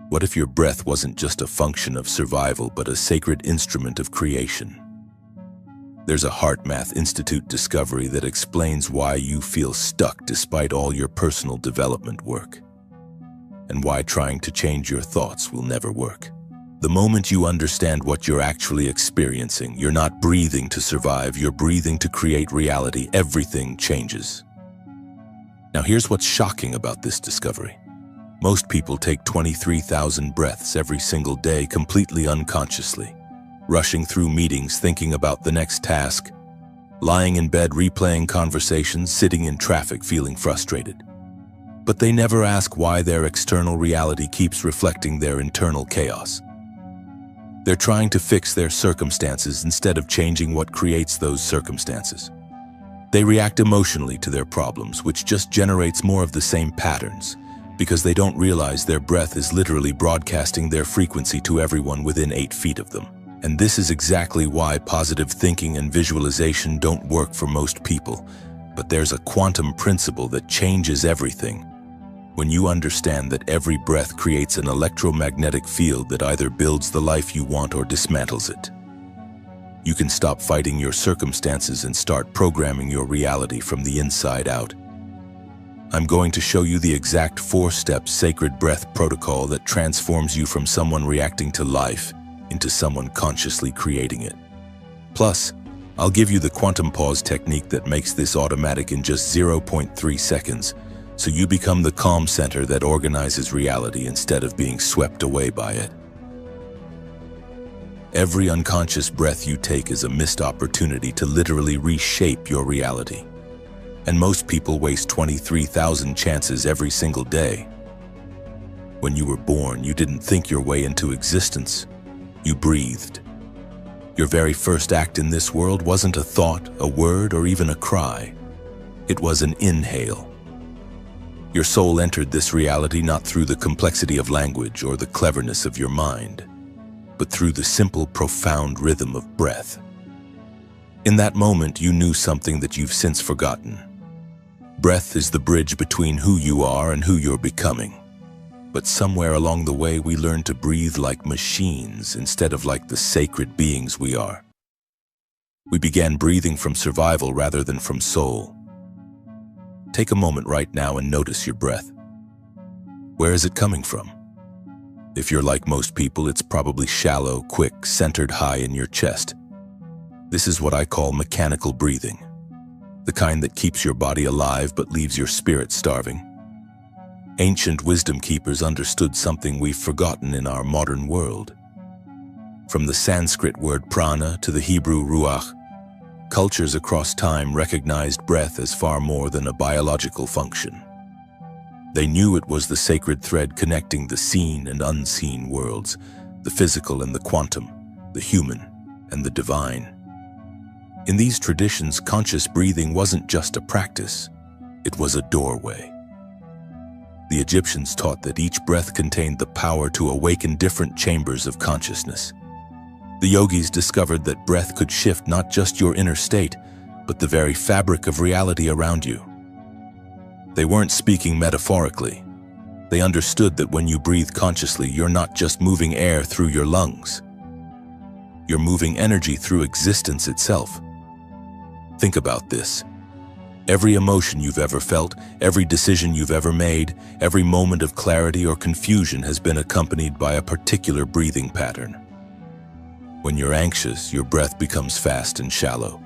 What if your breath wasn't just a function of survival, but a sacred instrument of creation? There's a HeartMath Institute discovery that explains why you feel stuck despite all your personal development work, and why trying to change your thoughts will never work. The moment you understand what you're actually experiencing, you're not breathing to survive, you're breathing to create reality. Everything changes. Now here's what's shocking about this discovery. Most people take 23,000 breaths every single day completely unconsciously, rushing through meetings thinking about the next task, lying in bed replaying conversations, sitting in traffic feeling frustrated. But they never ask why their external reality keeps reflecting their internal chaos. They're trying to fix their circumstances instead of changing what creates those circumstances. They react emotionally to their problems, which just generates more of the same patterns, because they don't realize their breath is literally broadcasting their frequency to everyone within 8 feet of them. And this is exactly why positive thinking and visualization don't work for most people. But there's a quantum principle that changes everything. When you understand that every breath creates an electromagnetic field that either builds the life you want or dismantles it, you can stop fighting your circumstances and start programming your reality from the inside out. I'm going to show you the exact 4-step sacred breath protocol that transforms you from someone reacting to life into someone consciously creating it. Plus, I'll give you the quantum pause technique that makes this automatic in just 0.3 seconds, so you become the calm center that organizes reality instead of being swept away by it. Every unconscious breath you take is a missed opportunity to literally reshape your reality. And most people waste 23,000 chances every single day. When you were born, you didn't think your way into existence. You breathed. Your very first act in this world wasn't a thought, a word, or even a cry. It was an inhale. Your soul entered this reality not through the complexity of language or the cleverness of your mind, but through the simple, profound rhythm of breath. In that moment, you knew something that you've since forgotten. Breath is the bridge between who you are and who you're becoming. But somewhere along the way, we learned to breathe like machines instead of like the sacred beings we are. We began breathing from survival rather than from soul. Take a moment right now and notice your breath. Where is it coming from? If you're like most people, it's probably shallow, quick, centered high in your chest. This is what I call mechanical breathing. The kind that keeps your body alive but leaves your spirit starving. Ancient wisdom keepers understood something we've forgotten in our modern world. From the Sanskrit word prana to the Hebrew ruach, cultures across time recognized breath as far more than a biological function. They knew it was the sacred thread connecting the seen and unseen worlds, the physical and the quantum, the human and the divine. In these traditions, conscious breathing wasn't just a practice, it was a doorway. The Egyptians taught that each breath contained the power to awaken different chambers of consciousness. The yogis discovered that breath could shift not just your inner state, but the very fabric of reality around you. They weren't speaking metaphorically. They understood that when you breathe consciously, you're not just moving air through your lungs. You're moving energy through existence itself. Think about this. Every emotion you've ever felt, every decision you've ever made, every moment of clarity or confusion has been accompanied by a particular breathing pattern. When you're anxious, your breath becomes fast and shallow.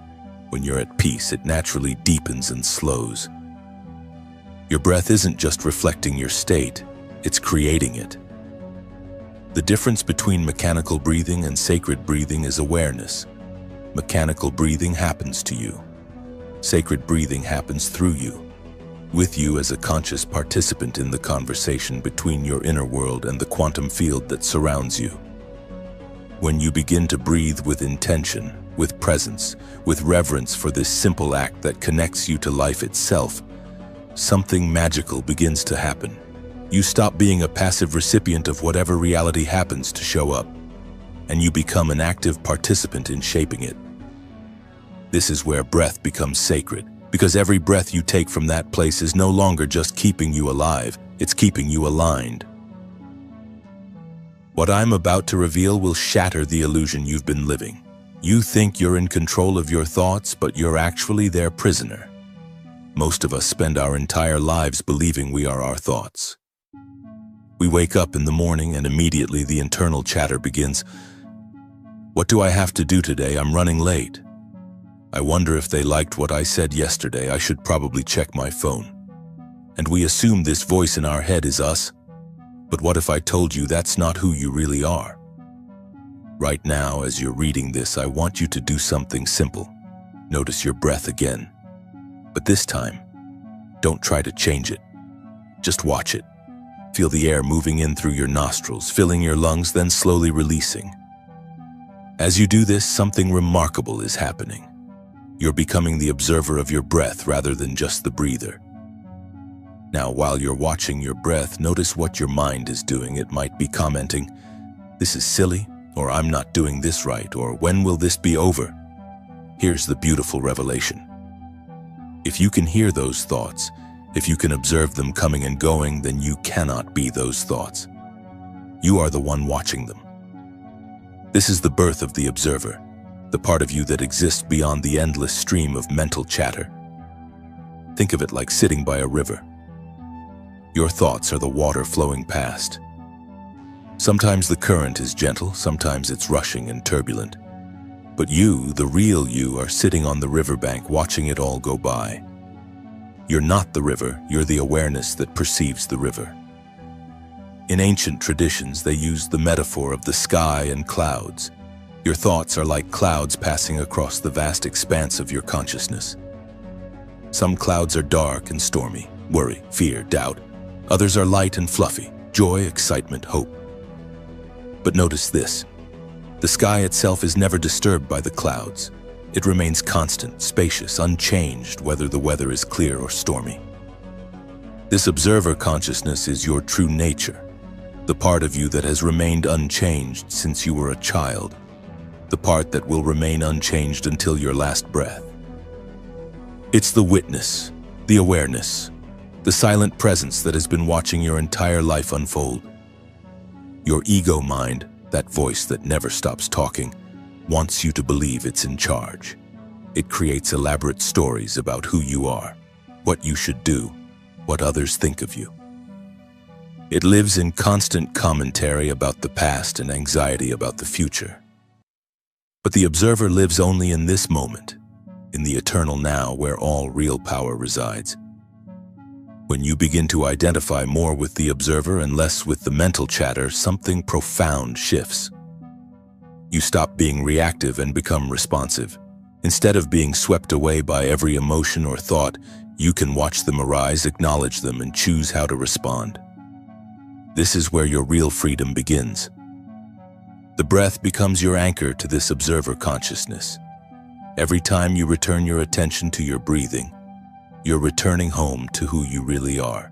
When you're at peace, it naturally deepens and slows. Your breath isn't just reflecting your state, it's creating it. The difference between mechanical breathing and sacred breathing is awareness. Mechanical breathing happens to you. Sacred breathing happens through you, with you as a conscious participant in the conversation between your inner world and the quantum field that surrounds you. When you begin to breathe with intention, with presence, with reverence for this simple act that connects you to life itself, something magical begins to happen. You stop being a passive recipient of whatever reality happens to show up, and you become an active participant in shaping it. This is where breath becomes sacred, because every breath you take from that place is no longer just keeping you alive, it's keeping you aligned. What I'm about to reveal will shatter the illusion you've been living. You think you're in control of your thoughts, but you're actually their prisoner. Most of us spend our entire lives believing we are our thoughts. We wake up in the morning and immediately the internal chatter begins. What do I have to do today? I'm running late. I wonder if they liked what I said yesterday. I should probably check my phone. And we assume this voice in our head is us. But what if I told you that's not who you really are? Right now, as you're reading this, I want you to do something simple. Notice your breath again. But this time, don't try to change it. Just watch it. Feel the air moving in through your nostrils, filling your lungs, then slowly releasing. As you do this, something remarkable is happening. You're becoming the observer of your breath rather than just the breather. Now, while you're watching your breath, notice what your mind is doing. It might be commenting, "This is silly," or "I'm not doing this right," or "When will this be over?" Here's the beautiful revelation. If you can hear those thoughts, if you can observe them coming and going, then you cannot be those thoughts. You are the one watching them. This is the birth of the observer, the part of you that exists beyond the endless stream of mental chatter. Think of it like sitting by a river. Your thoughts are the water flowing past. Sometimes the current is gentle, sometimes it's rushing and turbulent. But you, the real you, are sitting on the riverbank watching it all go by. You're not the river, you're the awareness that perceives the river. In ancient traditions, they used the metaphor of the sky and clouds. Your thoughts are like clouds passing across the vast expanse of your consciousness. Some clouds are dark and stormy, worry, fear, doubt. Others are light and fluffy, joy, excitement, hope. But notice this. The sky itself is never disturbed by the clouds. It remains constant, spacious, unchanged, whether the weather is clear or stormy. This observer consciousness is your true nature, the part of you that has remained unchanged since you were a child, the part that will remain unchanged until your last breath. It's the witness, the awareness, the silent presence that has been watching your entire life unfold. Your ego mind, that voice that never stops talking, wants you to believe it's in charge. It creates elaborate stories about who you are, what you should do, what others think of you. It lives in constant commentary about the past and anxiety about the future. But the observer lives only in this moment, in the eternal now where all real power resides. When you begin to identify more with the observer and less with the mental chatter, something profound shifts. You stop being reactive and become responsive. Instead of being swept away by every emotion or thought, you can watch them arise, acknowledge them, and choose how to respond. This is where your real freedom begins. The breath becomes your anchor to this observer consciousness. Every time you return your attention to your breathing, you're returning home to who you really are.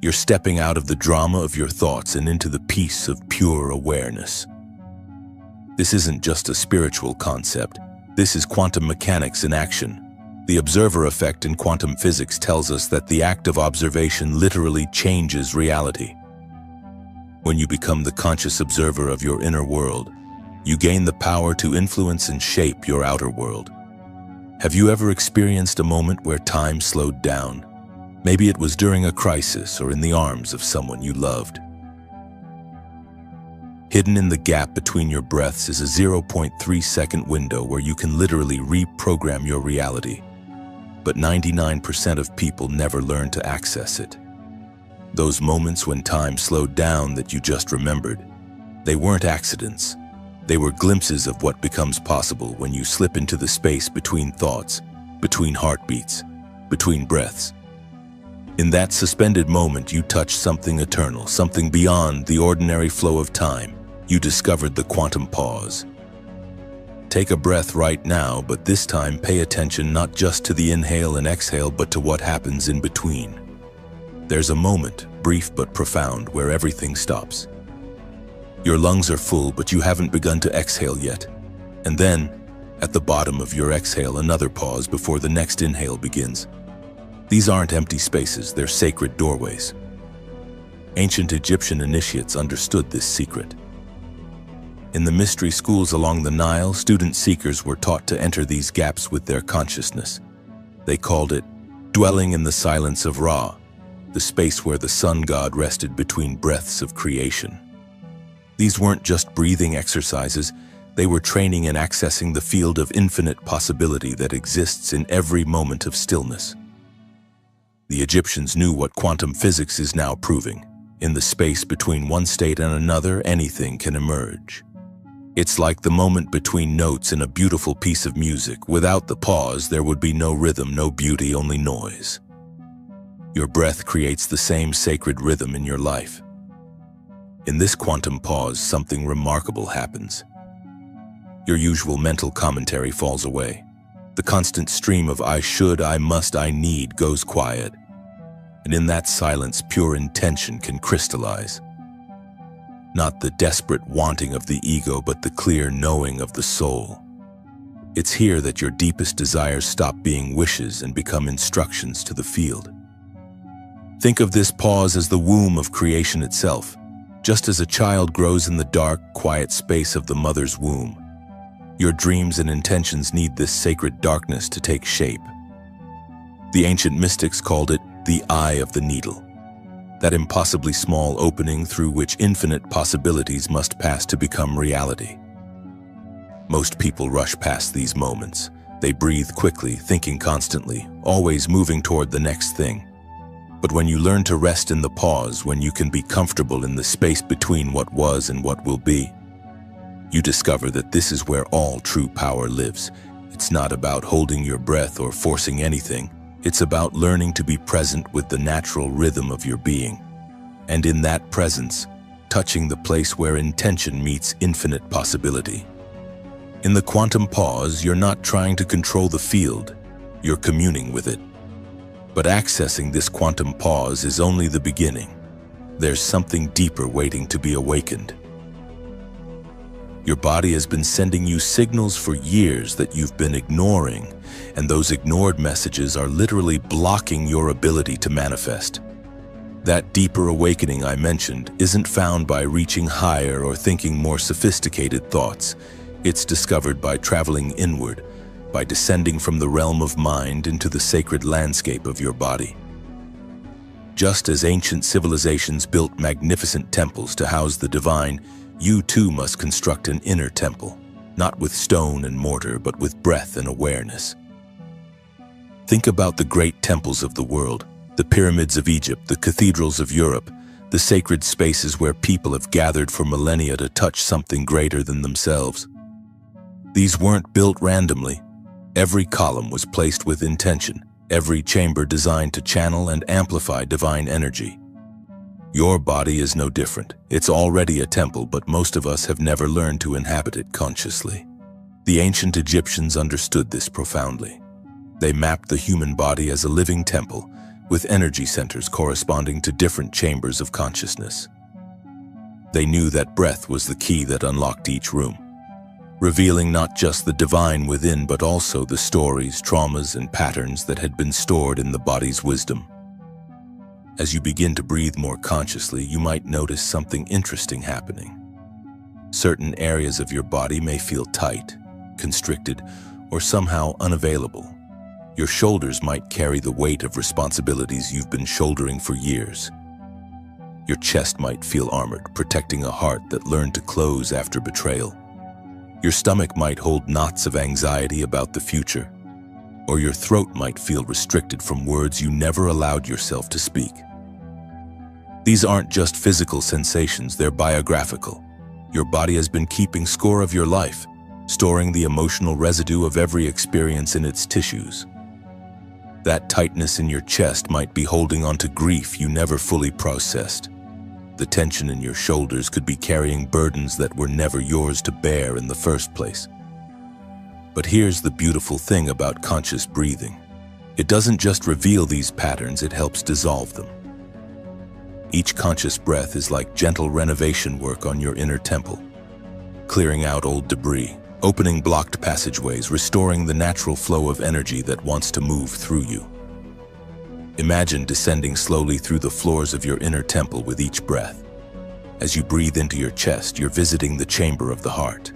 You're stepping out of the drama of your thoughts and into the peace of pure awareness. This isn't just a spiritual concept. This is quantum mechanics in action. The observer effect in quantum physics tells us that the act of observation literally changes reality. When you become the conscious observer of your inner world, you gain the power to influence and shape your outer world. Have you ever experienced a moment where time slowed down? Maybe it was during a crisis or in the arms of someone you loved. Hidden in the gap between your breaths is a 0.3-second window where you can literally reprogram your reality. But 99% of people never learn to access it. Those moments when time slowed down that you just remembered, they weren't accidents. They were glimpses of what becomes possible when you slip into the space between thoughts, between heartbeats, between breaths. In that suspended moment, you touched something eternal, something beyond the ordinary flow of time. You discovered the quantum pause. Take a breath right now, but this time pay attention not just to the inhale and exhale, but to what happens in between. There's a moment, brief but profound, where everything stops. Your lungs are full, but you haven't begun to exhale yet. And then, at the bottom of your exhale, another pause before the next inhale begins. These aren't empty spaces, they're sacred doorways. Ancient Egyptian initiates understood this secret. In the mystery schools along the Nile, student seekers were taught to enter these gaps with their consciousness. They called it dwelling in the silence of Ra, the space where the sun god rested between breaths of creation. These weren't just breathing exercises, they were training in accessing the field of infinite possibility that exists in every moment of stillness. The Egyptians knew what quantum physics is now proving. In the space between one state and another, anything can emerge. It's like the moment between notes in a beautiful piece of music. Without the pause, there would be no rhythm, no beauty, only noise. Your breath creates the same sacred rhythm in your life. In this quantum pause, something remarkable happens. Your usual mental commentary falls away. The constant stream of I should, I must, I need goes quiet. And in that silence, pure intention can crystallize. Not the desperate wanting of the ego, but the clear knowing of the soul. It's here that your deepest desires stop being wishes and become instructions to the field. Think of this pause as the womb of creation itself. Just as a child grows in the dark, quiet space of the mother's womb, your dreams and intentions need this sacred darkness to take shape. The ancient mystics called it the eye of the needle, that impossibly small opening through which infinite possibilities must pass to become reality. Most people rush past these moments. They breathe quickly, thinking constantly, always moving toward the next thing. But when you learn to rest in the pause, when you can be comfortable in the space between what was and what will be, you discover that this is where all true power lives. It's not about holding your breath or forcing anything. It's about learning to be present with the natural rhythm of your being. And in that presence, touching the place where intention meets infinite possibility. In the quantum pause, you're not trying to control the field, you're communing with it. But accessing this quantum pause is only the beginning. There's something deeper waiting to be awakened. Your body has been sending you signals for years that you've been ignoring, and those ignored messages are literally blocking your ability to manifest. That deeper awakening I mentioned isn't found by reaching higher or thinking more sophisticated thoughts. It's discovered by traveling inward, by descending from the realm of mind into the sacred landscape of your body. Just as ancient civilizations built magnificent temples to house the divine, you too must construct an inner temple, not with stone and mortar, but with breath and awareness. Think about the great temples of the world, the pyramids of Egypt, the cathedrals of Europe, the sacred spaces where people have gathered for millennia to touch something greater than themselves. These weren't built randomly. Every column was placed with intention, every chamber designed to channel and amplify divine energy. Your body is no different. It's already a temple, but most of us have never learned to inhabit it consciously. The ancient Egyptians understood this profoundly. They mapped the human body as a living temple, with energy centers corresponding to different chambers of consciousness. They knew that breath was the key that unlocked each room, revealing not just the divine within, but also the stories, traumas, and patterns that had been stored in the body's wisdom. As you begin to breathe more consciously, you might notice something interesting happening. Certain areas of your body may feel tight, constricted, or somehow unavailable. Your shoulders might carry the weight of responsibilities you've been shouldering for years. Your chest might feel armored, protecting a heart that learned to close after betrayal. Your stomach might hold knots of anxiety about the future, or your throat might feel restricted from words you never allowed yourself to speak. These aren't just physical sensations, they're biographical. Your body has been keeping score of your life, storing the emotional residue of every experience in its tissues. That tightness in your chest might be holding on to grief you never fully processed. The tension in your shoulders could be carrying burdens that were never yours to bear in the first place. But here's the beautiful thing about conscious breathing. It doesn't just reveal these patterns, it helps dissolve them. Each conscious breath is like gentle renovation work on your inner temple, clearing out old debris, opening blocked passageways, restoring the natural flow of energy that wants to move through you. Imagine descending slowly through the floors of your inner temple with each breath. As you breathe into your chest, you're visiting the chamber of the heart,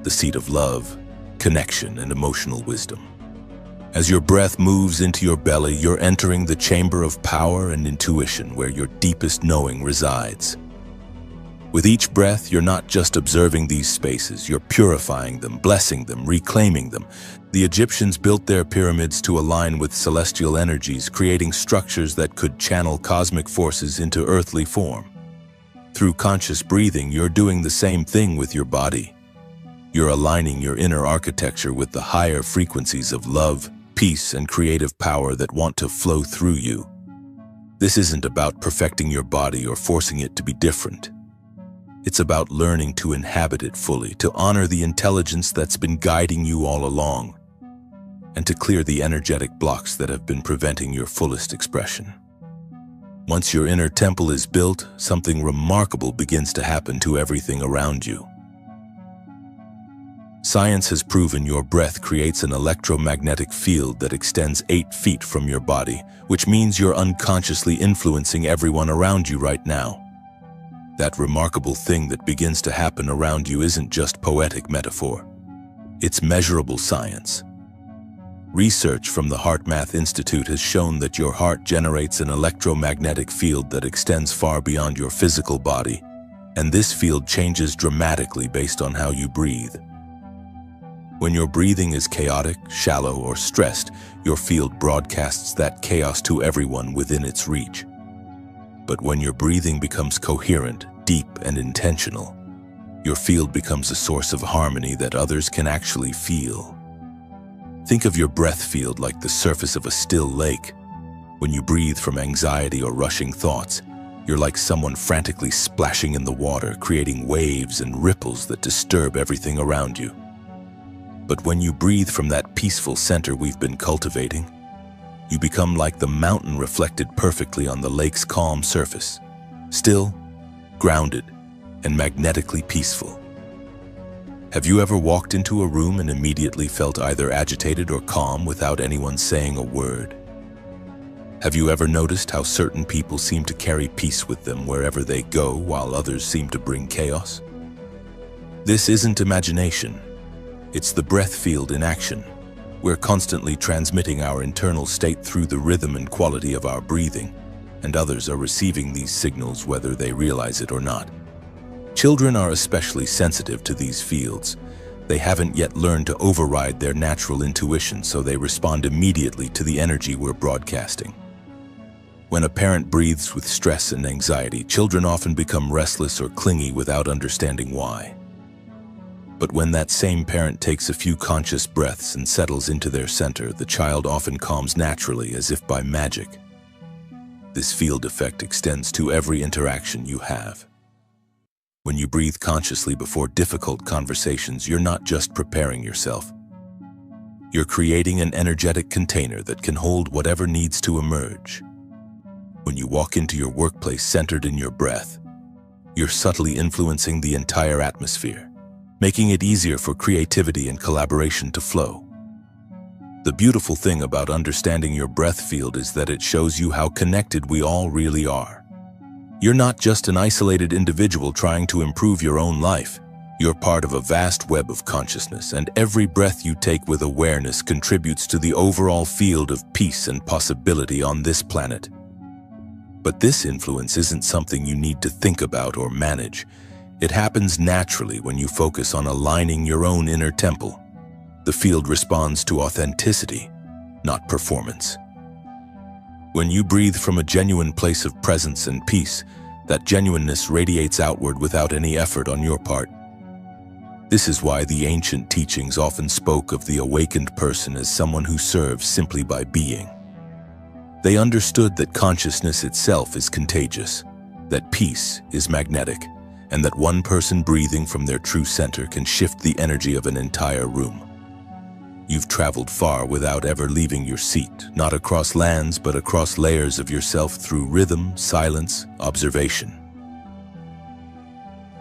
the seat of love, connection, and emotional wisdom. As your breath moves into your belly, you're entering the chamber of power and intuition where your deepest knowing resides. With each breath, you're not just observing these spaces, you're purifying them, blessing them, reclaiming them. The Egyptians built their pyramids to align with celestial energies, creating structures that could channel cosmic forces into earthly form. Through conscious breathing, you're doing the same thing with your body. You're aligning your inner architecture with the higher frequencies of love, peace, and creative power that want to flow through you. This isn't about perfecting your body or forcing it to be different. It's about learning to inhabit it fully, to honor the intelligence that's been guiding you all along, and to clear the energetic blocks that have been preventing your fullest expression. Once your inner temple is built, something remarkable begins to happen to everything around you. Science has proven your breath creates an electromagnetic field that extends 8 feet from your body, which means you're unconsciously influencing everyone around you right now. That remarkable thing that begins to happen around you isn't just poetic metaphor. It's measurable science. Research from the HeartMath Institute has shown that your heart generates an electromagnetic field that extends far beyond your physical body, and this field changes dramatically based on how you breathe. When your breathing is chaotic, shallow, or stressed, your field broadcasts that chaos to everyone within its reach. But when your breathing becomes coherent, deep, and intentional, your field becomes a source of harmony that others can actually feel. Think of your breath field like the surface of a still lake. When you breathe from anxiety or rushing thoughts, you're like someone frantically splashing in the water, creating waves and ripples that disturb everything around you. But when you breathe from that peaceful center we've been cultivating, you become like the mountain reflected perfectly on the lake's calm surface, still, grounded, and magnetically peaceful. Have you ever walked into a room and immediately felt either agitated or calm without anyone saying a word? Have you ever noticed how certain people seem to carry peace with them wherever they go, while others seem to bring chaos? This isn't imagination. It's the breath field in action. We're constantly transmitting our internal state through the rhythm and quality of our breathing, and others are receiving these signals whether they realize it or not. Children are especially sensitive to these fields. They haven't yet learned to override their natural intuition, so they respond immediately to the energy we're broadcasting. When a parent breathes with stress and anxiety, children often become restless or clingy without understanding why. But when that same parent takes a few conscious breaths and settles into their center, the child often calms naturally, as if by magic. This field effect extends to every interaction you have. When you breathe consciously before difficult conversations, you're not just preparing yourself. You're creating an energetic container that can hold whatever needs to emerge. When you walk into your workplace centered in your breath, you're subtly influencing the entire atmosphere, making it easier for creativity and collaboration to flow. The beautiful thing about understanding your breath field is that it shows you how connected we all really are. You're not just an isolated individual trying to improve your own life. You're part of a vast web of consciousness, and every breath you take with awareness contributes to the overall field of peace and possibility on this planet. But this influence isn't something you need to think about or manage. It happens naturally when you focus on aligning your own inner temple. The field responds to authenticity, not performance. When you breathe from a genuine place of presence and peace, that genuineness radiates outward without any effort on your part. This is why the ancient teachings often spoke of the awakened person as someone who serves simply by being. They understood that consciousness itself is contagious, that peace is magnetic, and that one person breathing from their true center can shift the energy of an entire room. You've traveled far without ever leaving your seat, not across lands but across layers of yourself through rhythm, silence, observation.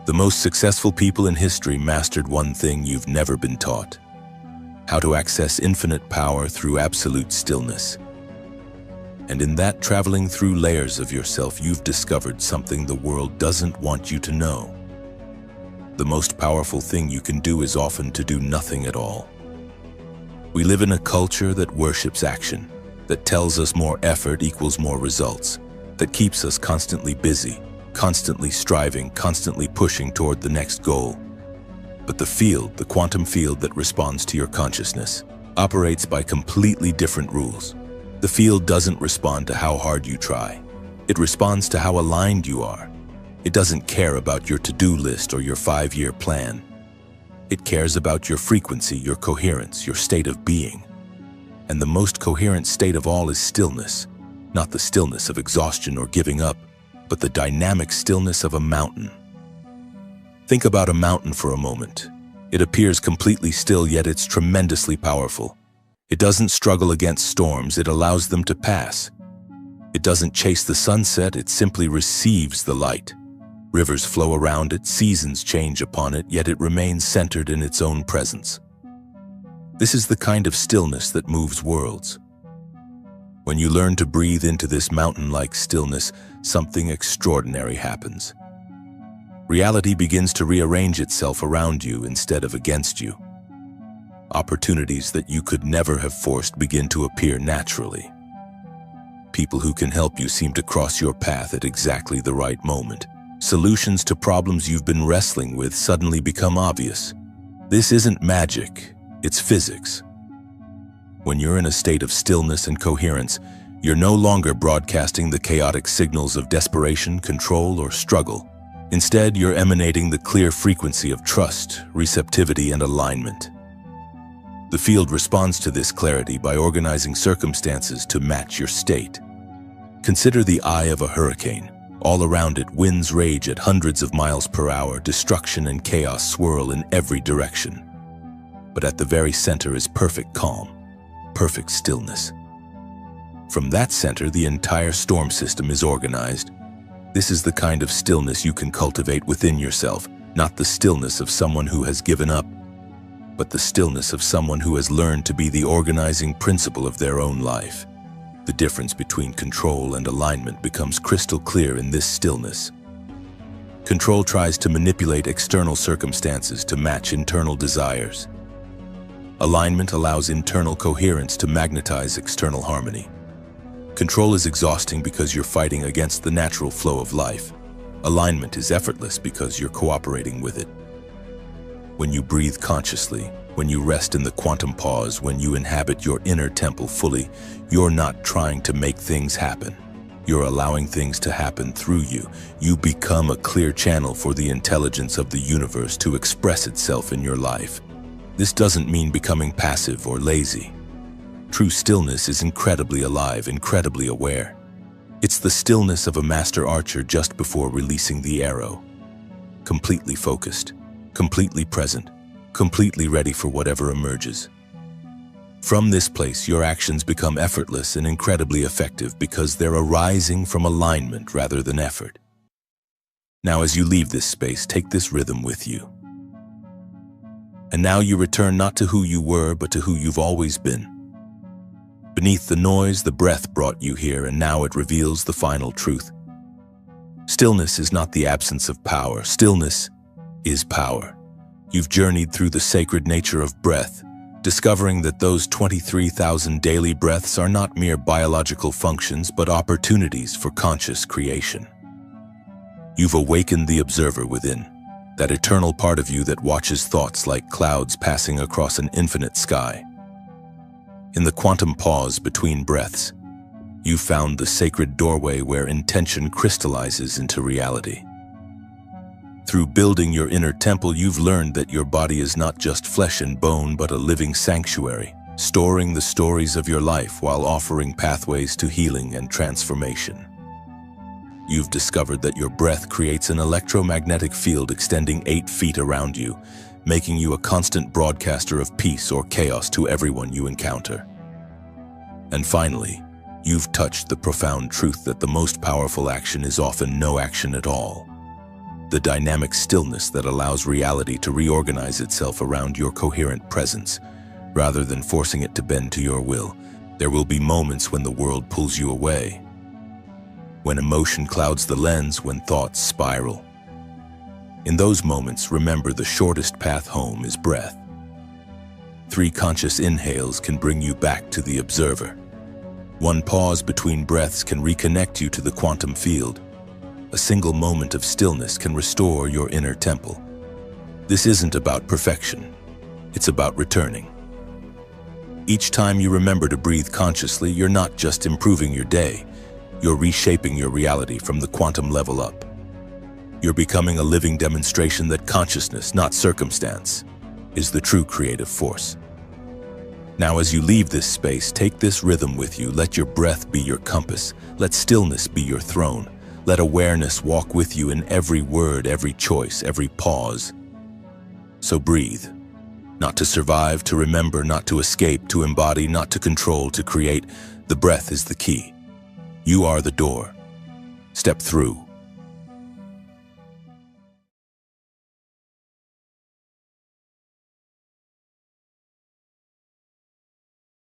The most successful people in history mastered one thing you've never been taught: how to access infinite power through absolute stillness. And in that traveling through layers of yourself, you've discovered something the world doesn't want you to know. The most powerful thing you can do is often to do nothing at all. We live in a culture that worships action, that tells us more effort equals more results, that keeps us constantly busy, constantly striving, constantly pushing toward the next goal. But the quantum field that responds to your consciousness, operates by completely different rules. The field doesn't respond to how hard you try. It responds to how aligned you are. It doesn't care about your to-do list or your 5-year plan. It cares about your frequency, your coherence, your state of being. And the most coherent state of all is stillness, not the stillness of exhaustion or giving up, but the dynamic stillness of a mountain. Think about a mountain for a moment. It appears completely still, yet it's tremendously powerful. It doesn't struggle against storms, it allows them to pass. It doesn't chase the sunset, it simply receives the light. Rivers flow around it, seasons change upon it, yet it remains centered in its own presence. This is the kind of stillness that moves worlds. When you learn to breathe into this mountain-like stillness, something extraordinary happens. Reality begins to rearrange itself around you instead of against you. Opportunities that you could never have forced begin to appear naturally. People who can help you seem to cross your path at exactly the right moment. Solutions to problems you've been wrestling with suddenly become obvious. This isn't magic, it's physics. When you're in a state of stillness and coherence, you're no longer broadcasting the chaotic signals of desperation, control, or struggle. Instead, you're emanating the clear frequency of trust, receptivity, and alignment. The field responds to this clarity by organizing circumstances to match your state. Consider the eye of a hurricane. All around it, winds rage at hundreds of miles per hour, destruction and chaos swirl in every direction. But at the very center is perfect calm, perfect stillness. From that center, the entire storm system is organized. This is the kind of stillness you can cultivate within yourself, not the stillness of someone who has given up, but the stillness of someone who has learned to be the organizing principle of their own life. The difference between control and alignment becomes crystal clear in this stillness. Control tries to manipulate external circumstances to match internal desires. Alignment allows internal coherence to magnetize external harmony. Control is exhausting because you're fighting against the natural flow of life. Alignment is effortless because you're cooperating with it. When you breathe consciously, when you rest in the quantum pause, when you inhabit your inner temple fully, you're not trying to make things happen. You're allowing things to happen through you. You become a clear channel for the intelligence of the universe to express itself in your life. This doesn't mean becoming passive or lazy. True stillness is incredibly alive, incredibly aware. It's the stillness of a master archer just before releasing the arrow. Completely focused, completely present, completely ready for whatever emerges. From this place, your actions become effortless and incredibly effective because they're arising from alignment rather than effort. Now, as you leave this space, take this rhythm with you. And now you return not to who you were, but to who you've always been. Beneath the noise, the breath brought you here, and now it reveals the final truth. Stillness is not the absence of power. Stillness is power. You've journeyed through the sacred nature of breath, discovering that those 23,000 daily breaths are not mere biological functions, but opportunities for conscious creation. You've awakened the observer within, that eternal part of you that watches thoughts like clouds passing across an infinite sky. In the quantum pause between breaths, you found the sacred doorway where intention crystallizes into reality. Through building your inner temple, you've learned that your body is not just flesh and bone, but a living sanctuary, storing the stories of your life while offering pathways to healing and transformation. You've discovered that your breath creates an electromagnetic field extending 8 feet around you, making you a constant broadcaster of peace or chaos to everyone you encounter. And finally, you've touched the profound truth that the most powerful action is often no action at all. The dynamic stillness that allows reality to reorganize itself around your coherent presence, rather than forcing it to bend to your will. There will be moments when the world pulls you away, when emotion clouds the lens, when thoughts spiral. In those moments, remember the shortest path home is breath. 3 conscious inhales can bring you back to the observer. 1 pause between breaths can reconnect you to the quantum field. A single moment of stillness can restore your inner temple. This isn't about perfection. It's about returning. Each time you remember to breathe consciously, you're not just improving your day, you're reshaping your reality from the quantum level up. You're becoming a living demonstration that consciousness, not circumstance, is the true creative force. Now, as you leave this space, take this rhythm with you. Let your breath be your compass. Let stillness be your throne. Let awareness walk with you in every word, every choice, every pause. So breathe. Not to survive, to remember, not to escape, to embody, not to control, to create. The breath is the key. You are the door. Step through.